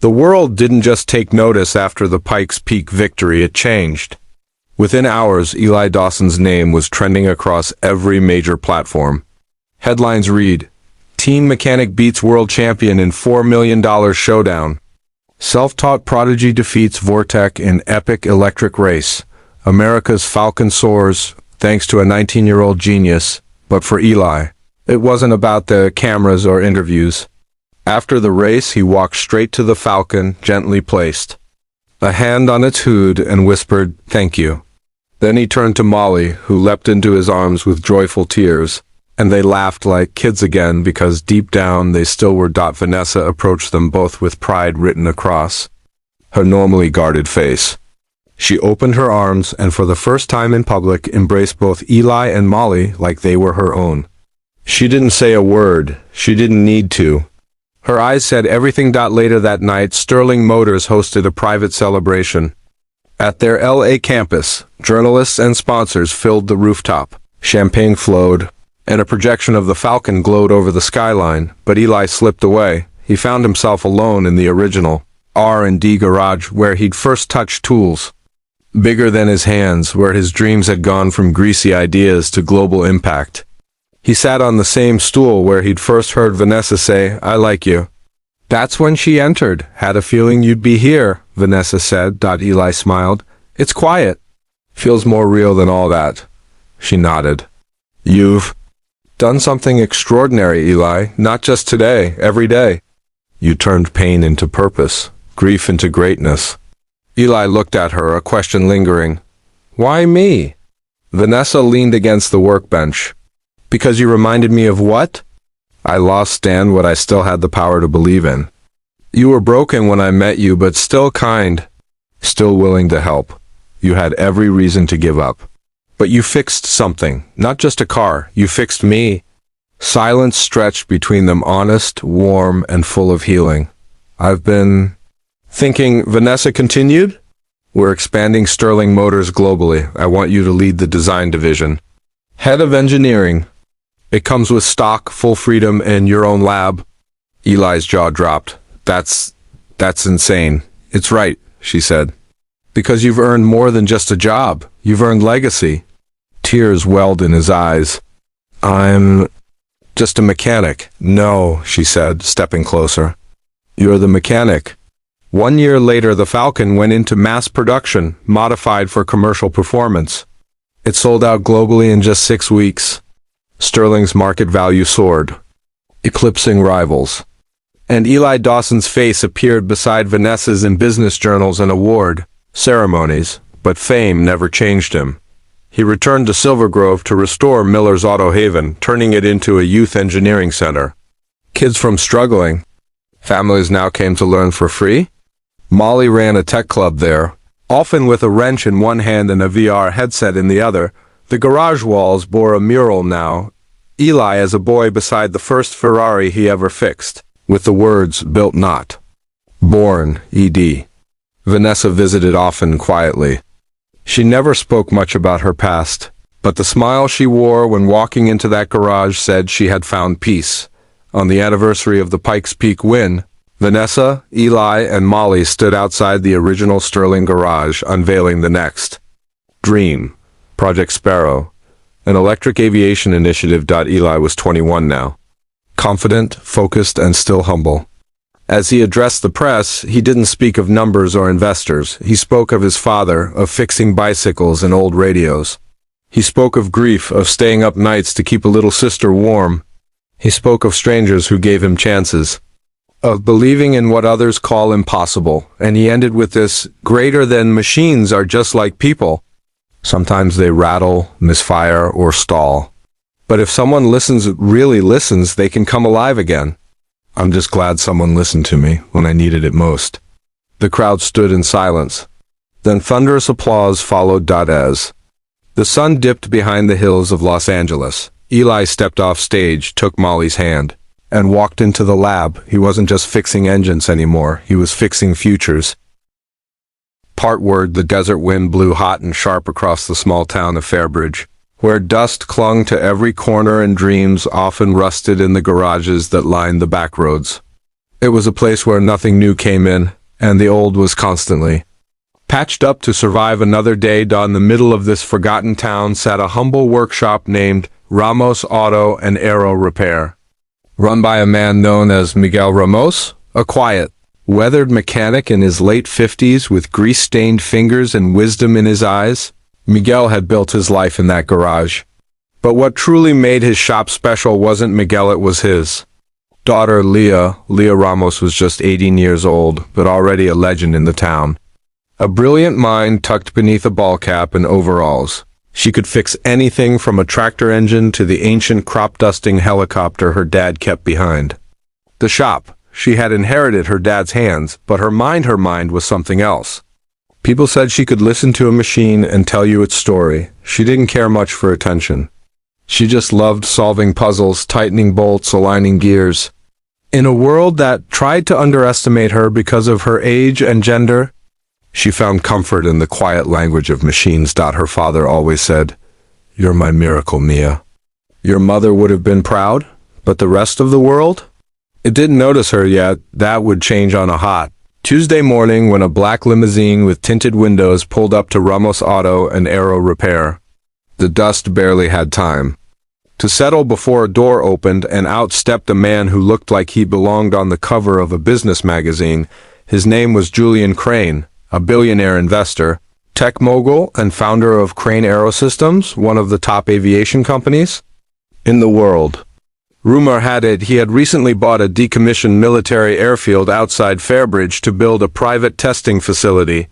The world didn't just take notice after the Pikes Peak victory, it changed. Within hours, Eli Dawson's name was trending across every major platform. Headlines read, "Teen Mechanic beats World Champion in $4 million showdown." "Self-taught prodigy defeats Vortec in epic electric race." "America's Falcon soars, thanks to a 19-year-old genius." But for Eli, it wasn't about the cameras or interviews. After the race, he walked straight to the Falcon, gently placed, a hand on its hood, and whispered, "Thank you." Then he turned to Molly, who leapt into his arms with joyful tears, and they laughed like kids again because deep down they still were. Vanessa approached them both with pride written across her normally guarded face. She opened her arms and for the first time in public embraced both Eli and Molly like they were her own. She didn't say a word. She didn't need to. Her eyes said everything. Later that night, Sterling Motors hosted a private celebration. At their LA campus, journalists and sponsors filled the rooftop. Champagne flowed, and a projection of the Falcon glowed over the skyline, but Eli slipped away. He found himself alone in the original R&D garage where he'd first touched tools. Bigger than his hands, where his dreams had gone from greasy ideas to global impact. He sat on the same stool where he'd first heard Vanessa say, "I like you." "That's when she entered. Had a feeling you'd be here," Vanessa said. Eli smiled. "It's quiet." "Feels more real than all that." She nodded. "You've done something extraordinary, Eli. Not just today, every day. You turned pain into purpose, grief into greatness." Eli looked at her, a question lingering. "Why me?" Vanessa leaned against the workbench. "Because you reminded me of what?" "I lost, Stan, what I still had the power to believe in. You were broken when I met you, but still kind. Still willing to help. You had every reason to give up. But you fixed something, not just a car. You fixed me." Silence stretched between them, honest, warm, and full of healing. "I've been thinking," Vanessa continued. "We're expanding Sterling Motors globally. I want you to lead the design division. Head of engineering. It comes with stock, full freedom, and your own lab." Eli's jaw dropped. That's insane." "It's right," she said. "Because you've earned more than just a job. You've earned legacy." Tears welled in his eyes. "I'm just a mechanic." "No," she said, stepping closer. "You're the mechanic." 1 year later, the Falcon went into mass production, modified for commercial performance. It sold out globally in just 6 weeks. Sterling's market value soared, eclipsing rivals. And Eli Dawson's face appeared beside Vanessa's in business journals and award ceremonies, but fame never changed him. He returned to Silver Grove to restore Miller's Auto Haven, turning it into a youth engineering center. Kids from struggling families now came to learn for free. Molly ran a tech club there, often with a wrench in one hand and a VR headset in the other. The garage walls bore a mural now, Eli as a boy beside the first Ferrari he ever fixed, with the words "Built Not. Born, ED." Vanessa visited often, quietly. She never spoke much about her past, but the smile she wore when walking into that garage said she had found peace. On the anniversary of the Pikes Peak win, Vanessa, Eli, and Molly stood outside the original Sterling garage, unveiling the next dream, Project Sparrow, an electric aviation initiative. Eli was 21 now, confident, focused, and still humble. As he addressed the press, he didn't speak of numbers or investors. He spoke of his father, of fixing bicycles and old radios. He spoke of grief, of staying up nights to keep a little sister warm. He spoke of strangers who gave him chances, of believing in what others call impossible, and he ended with this: "Greater than machines are just like people. Sometimes they rattle, misfire, or stall. But if someone really listens, they can come alive again." I'm just glad someone listened to me when I needed it most. The crowd stood in silence. Then thunderous applause followed. As the sun dipped behind the hills of Los Angeles, Eli stepped off stage, took Molly's hand, and walked into the lab. He wasn't just fixing engines anymore, he was fixing futures. Partward, the desert wind blew hot and sharp across the small town of Fairbridge, where dust clung to every corner and dreams often rusted in the garages that lined the back roads. It was a place where nothing new came in, and the old was constantly patched up to survive another day. In the middle of this forgotten town sat a humble workshop named Ramos Auto and Aero Repair, run by a man known as Miguel Ramos, a quiet, weathered mechanic in his late 50s with grease-stained fingers and wisdom in his eyes. Miguel had built his life in that garage. But what truly made his shop special wasn't Miguel, it was his daughter, Leah. Leah Ramos was just 18 years old, but already a legend in the town. A brilliant mind tucked beneath a ball cap and overalls. She could fix anything from a tractor engine to the ancient crop-dusting helicopter her dad kept behind. The shop. She had inherited her dad's hands, but her mind was something else. People said she could listen to a machine and tell you its story. She didn't care much for attention. She just loved solving puzzles, tightening bolts, aligning gears. In a world that tried to underestimate her because of her age and gender, she found comfort in the quiet language of machines. Her father always said, "You're my miracle, Mia." Your mother would have been proud, but the rest of the world? It didn't notice her yet. That would change on a hot Tuesday morning when a black limousine with tinted windows pulled up to Ramos Auto and Aero Repair. The dust barely had time to settle before a door opened, and out stepped a man who looked like he belonged on the cover of a business magazine. His name was Julian Crane, a billionaire investor, tech mogul, and founder of Crane Aerosystems, one of the top aviation companies in the world. Rumor had it he had recently bought a decommissioned military airfield outside Fairbridge to build a private testing facility.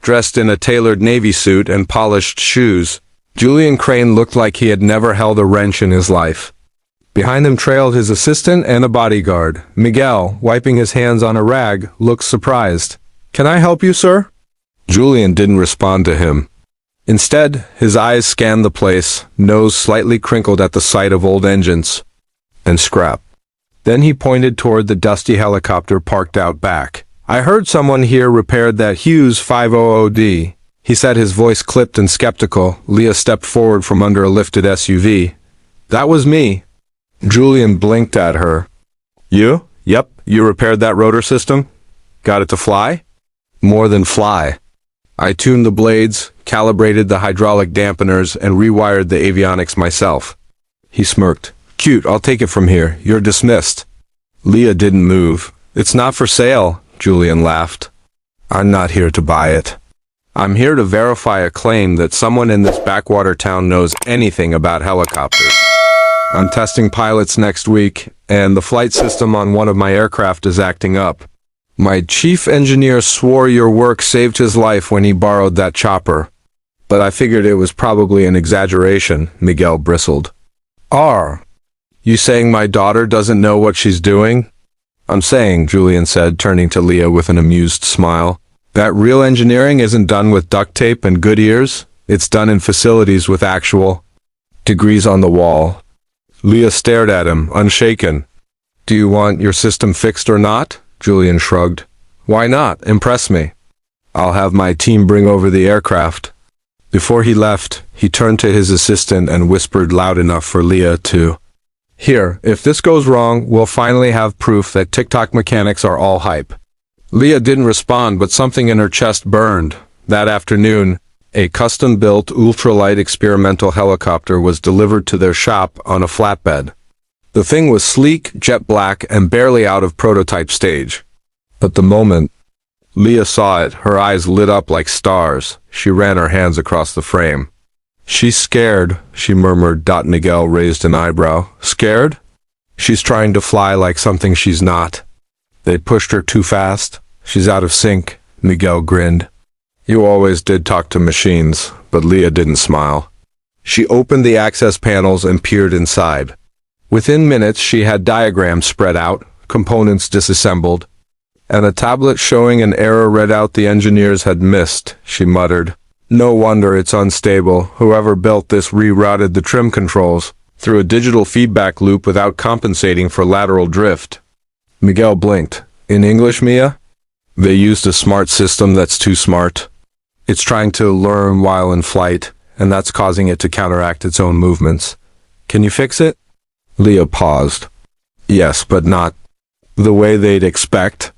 Dressed in a tailored navy suit and polished shoes, Julian Crane looked like he had never held a wrench in his life. Behind him trailed his assistant and a bodyguard. Miguel, wiping his hands on a rag, looked surprised. "Can I help you, sir?" Julian didn't respond to him. Instead, his eyes scanned the place, nose slightly crinkled at the sight of old engines and scrap. Then he pointed toward the dusty helicopter parked out back. "I heard someone here repaired that Hughes 500D. He said, his voice clipped and skeptical. Leah stepped forward from under a lifted SUV. "That was me." Julian blinked at her. "You?" "Yep, you repaired that rotor system? Got it to fly?" "More than fly. I tuned the blades, calibrated the hydraulic dampeners, and rewired the avionics myself." He smirked. "Cute, I'll take it from here. You're dismissed." Leah didn't move. "It's not for sale," Julian laughed. "I'm not here to buy it. I'm here to verify a claim that someone in this backwater town knows anything about helicopters. I'm testing pilots next week, and the flight system on one of my aircraft is acting up. My chief engineer swore your work saved his life when he borrowed that chopper. But I figured it was probably an exaggeration," Miguel bristled. "Are you saying my daughter doesn't know what she's doing?" "I'm saying," Julian said, turning to Leah with an amused smile, "that real engineering isn't done with duct tape and good ears. It's done in facilities with actual degrees on the wall." Leah stared at him, unshaken. "Do you want your system fixed or not?" Julian shrugged. "Why not? Impress me. I'll have my team bring over the aircraft." Before he left, he turned to his assistant and whispered loud enough for Leah to hear. "If this goes wrong, we'll finally have proof that TikTok mechanics are all hype." Leah didn't respond, but something in her chest burned. That afternoon, a custom-built ultralight experimental helicopter was delivered to their shop on a flatbed. The thing was sleek, jet black, and barely out of prototype stage. But the moment Leah saw it, her eyes lit up like stars. She ran her hands across the frame. "She's scared," she murmured. Miguel raised an eyebrow. "Scared? She's trying to fly like something she's not. They pushed her too fast. She's out of sync." Miguel grinned. "You always did talk to machines," but Leah didn't smile. She opened the access panels and peered inside. Within minutes, she had diagrams spread out, components disassembled, and a tablet showing an error read out the engineers had missed. She muttered, "No wonder it's unstable. Whoever built this rerouted the trim controls through a digital feedback loop without compensating for lateral drift." Miguel blinked. "In English, Mia? They used a smart system that's too smart. It's trying to learn while in flight, and that's causing it to counteract its own movements. Can you fix it?" Leah paused. "Yes, but not." the way they'd expect.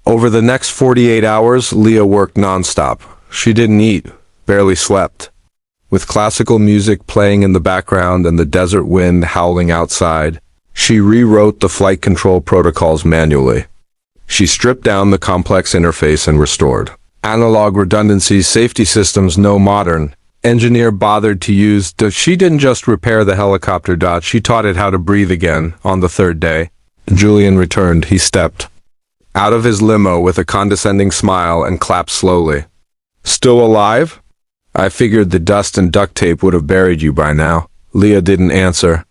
Over the next 48 hours, Leah worked nonstop. She didn't eat, barely slept. With classical music playing in the background and the desert wind howling outside, she rewrote the flight control protocols manually. She stripped down the complex interface and restored analog redundancies, safety systems no modern engineer bothered to use. She didn't just repair the helicopter. She taught it how to breathe again. On the third day, Julian returned. He stepped out of his limo with a condescending smile and clapped slowly. Still alive? I figured the dust and duct tape would have buried you by now. Leah didn't answer.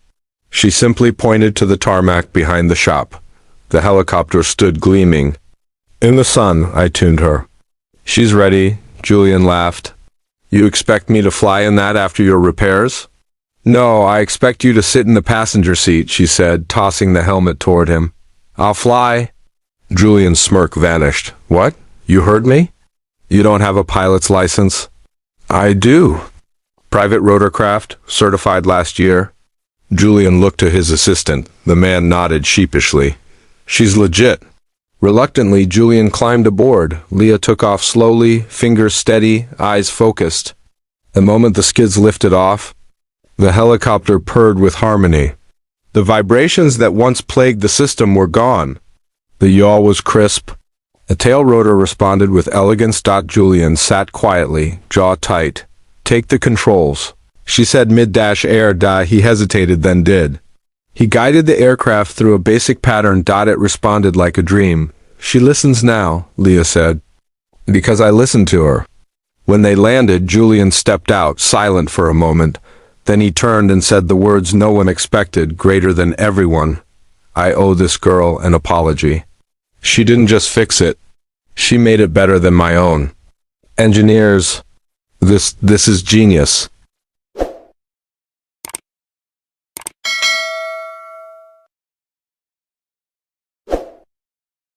She simply pointed to the tarmac behind the shop. The helicopter stood gleaming in the sun. I tuned her. She's ready, Julian laughed. You expect me to fly in that after your repairs? No, I expect you to sit in the passenger seat, she said, tossing the helmet toward him. I'll fly. Julian's smirk vanished. What? You heard me? You don't have a pilot's license? I do. Private rotorcraft, certified last year. Julian looked to his assistant. The man nodded sheepishly. She's legit. Reluctantly, Julian climbed aboard. Leah took off slowly, fingers steady, eyes focused. The moment the skids lifted off, the helicopter purred with harmony. The vibrations that once plagued the system were gone. The yaw was crisp. A tail rotor responded with elegance. Julian sat quietly, jaw tight. Take the controls, she said mid-air. He hesitated, then did. He guided the aircraft through a basic pattern. It responded like a dream. She listens now, Leah said. Because I listened to her. When they landed, Julian stepped out, silent for a moment. Then he turned and said the words no one expected, greater than everyone. I owe this girl an apology. She didn't just fix it. She made it better than my own. Engineers, this is genius.